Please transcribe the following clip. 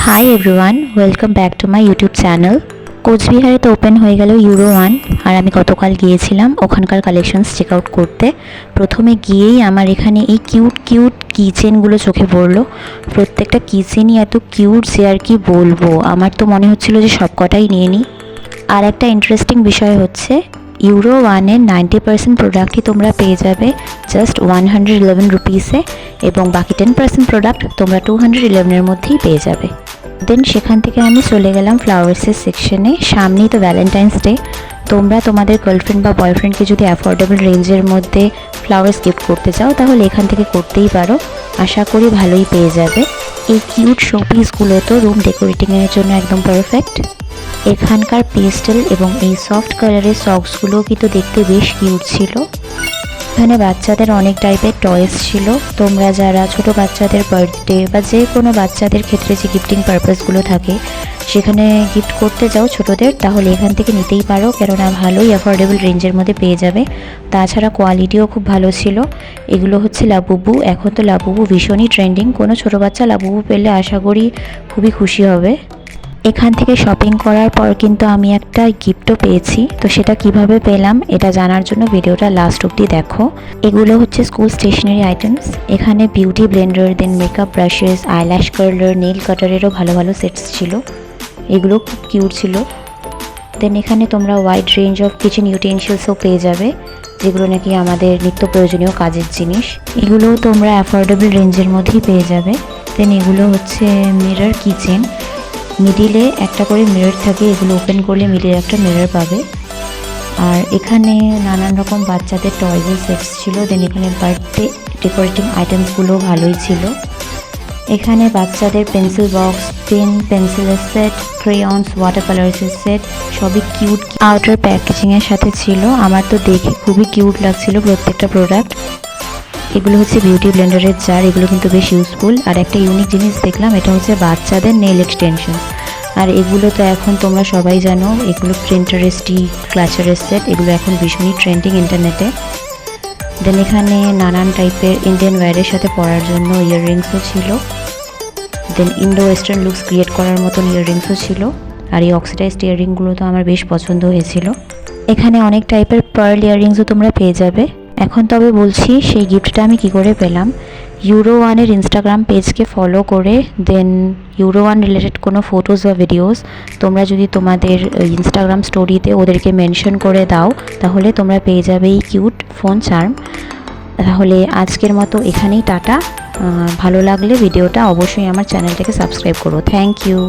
Hi everyone, welcome back to my YouTube channel. কোচবিহারে তো open হয়ে গেল ইউরো ওয়ান, আর আমি গতকাল গিয়েছিলাম ওখানকার কালেকশনস চেক আউট করতে। প্রথমে গিয়েই আমার এখানে এই কিউট কিউট কিচেনগুলো চোখে পড়লো। প্রত্যেকটা কিচেনই এত কিউট যে আর কি বলবো, আমার তো মনে হচ্ছিল যে সব কটাই নিয়ে নিই। আর একটা ইন্টারেস্টিং বিষয় হচ্ছে, ইউরো ওয়ানের 90% প্রোডাক্টই তোমরা পেয়ে যাবে জাস্ট 111 রুপিসে, এবং বাকি 10% প্রোডাক্ট তোমরা 211-এর মধ্যেই পেয়ে যাবে। দেন সেখান থেকে আমি চলে গেলাম ফ্লাওয়ার্সের সেকশনে। সামনেই তো ভ্যালেন্টাইন্স ডে, তোমরা তোমাদের গার্লফ্রেন্ড বা বয়ফ্রেন্ডকে যদি অ্যাফোর্ডেবল রেঞ্জের মধ্যে ফ্লাওয়ার্স গিফট করতে চাও তাহলে এখান থেকে করতেই পারো, আশা করি ভালোই পেয়ে যাবে। এই কিউট শোপিসগুলো তো রুম ডেকোরেটিংয়ের জন্য একদম পারফেক্ট। এখানকার পেস্টেল এবং এই সফট কালারের সক্সগুলো কিন্তু দেখতে বেশ কিউট ছিল। এখানে বাচ্চাদের অনেক টাইপের টয়েস ছিল। তোমরা যারা ছোট বাচ্চাদের বার্থডে বা যে কোনো বাচ্চাদের ক্ষেত্রে যে গিফটিং পারপাসগুলো থাকে সেখানে গিফট করতে যাও ছোটদের, তাহলে এখান থেকে নিতেই পারো, কেননা ভালোই অ্যাফোর্ডেবল রেঞ্জের মধ্যে পেয়ে যাবে। তাছাড়া কোয়ালিটিও খুব ভালো ছিল। এগুলো হচ্ছে লাবুবু। এখন তো লাবুবু ভীষণই ট্রেন্ডিং, কোনো ছোটো বাচ্চা লাবুবু পেলে আশা করি খুবই খুশি হবে। এখান থেকে শপিং করার পর কিন্তু আমি একটা গিফটও পেয়েছি, তো সেটা কিভাবে পেলাম এটা জানার জন্য ভিডিওটা লাস্ট অবধি দেখো। এগুলো হচ্ছে স্কুল স্টেশনারি আইটেমস। এখানে beauty blender, then makeup brushes, eyelash curler, nail কাটারেরও ভালো ভালো সেটস ছিল। এগুলো খুব কিউট ছিল। দেন এখানে তোমরা ওয়াইড রেঞ্জ অফ কিচেন ইউটেনসিলসও পেয়ে যাবে, যেগুলো নাকি আমাদের নিত্য প্রয়োজনীয় কাজের জিনিস। এগুলোও তোমরা অ্যাফোর্ডেবল রেঞ্জের মধ্যেই পেয়ে যাবে। দেন এগুলো হচ্ছে মিরর কিচেন। মিডিলে একটা করে মিরর থাকে, এগুলো ওপেন করলে মিডিলে একটা মিরর পাবে। আর এখানে নানান রকম বাচ্চাদের টয়েজের সেটস ছিল। দেন এখানে বার্থডে ডেকোরেটিং আইটেমসগুলো ভালোই ছিল। এখানে বাচ্চাদের পেন্সিল বক্স, পেন, পেন্সিলের সেট, ক্রেয়ন্স, ওয়াটার কালার্সের সেট সবই কিউট আউটার প্যাকেজিংয়ের সাথে ছিল। আমার তো দেখে খুবই কিউট লাগছিল প্রত্যেকটা প্রোডাক্ট। এগুলো হচ্ছে বিউটি ব্লেন্ডারের জার, এগুলো কিন্তু বেশ ইউজফুল। আর একটা ইউনিক জিনিস দেখলাম, এটা হচ্ছে বাচ্চাদের নেল এক্সটেনশন। আর এগুলো তো এখন তোমরা সবাই জানো, এগুলো প্রিন্টারেস্টি ক্লাচারের সেট, এগুলো এখন ভীষণই ট্রেন্ডিং ইন্টারনেটে। দেন এখানে নানান টাইপের ইন্ডিয়ান ওয়্যারের সাথে পরার জন্য ইয়াররিংসও ছিল। দেন ইন্ডো ওয়েস্টার্ন লুকস ক্রিয়েট করার মতন ইয়াররিংসও ছিল। আর এই অক্সিডাইজড ইয়াররিংগুলো তো আমার বেশ পছন্দ হয়েছিল। এখানে অনেক টাইপের পার্ল ইয়াররিংসও তোমরা পেয়ে যাবে। এখন তবে বলছি সেই গিফটটা আমি কি করে পেলাম। ইউরো ওয়ানের ইনস্টাগ্রাম পেজকে ফলো করে, দেন ইউরো ওয়ান রিলেটেড কোনো ফটোস বা ভিডিওস তোমরা যদি তোমাদের ইনস্টাগ্রাম স্টোরিতে ওদেরকে মেনশন করে দাও তাহলে তোমরা পেয়ে যাবে এই কিউট ফোন চার্ম। তাহলে আজকের মতো এখানেই টাটা। ভালো লাগলে ভিডিওটা অবশ্যই আমার চ্যানেলটাকে সাবস্ক্রাইব করো। Thank you.